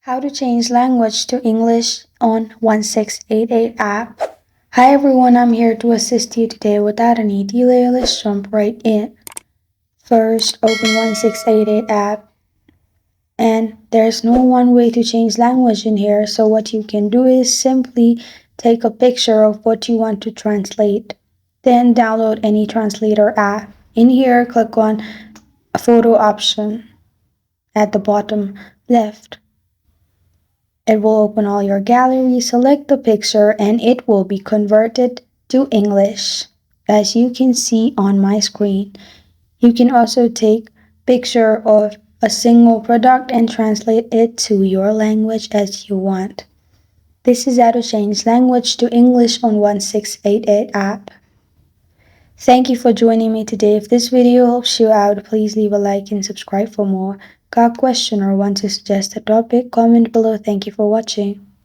How to change language to English on 1688 app. Hi everyone, I'm here to assist you today. Without any delay, let's jump right in. First, open 1688 app. And there's no one way to change language in here, so what you can do is simply take a picture of what you want to translate. Then download any translator app. In here, click on a photo option at the bottom left. It will open all your gallery, select the picture, and it will be converted to English, as you can see on my screen. You can also take picture of a single product and translate it to your language as you want. This is how to change language to English on 1688 app. Thank you for joining me today. If this video helps you out, please leave a like and subscribe for more. Got a question or want to suggest a topic? Comment below. Thank you for watching.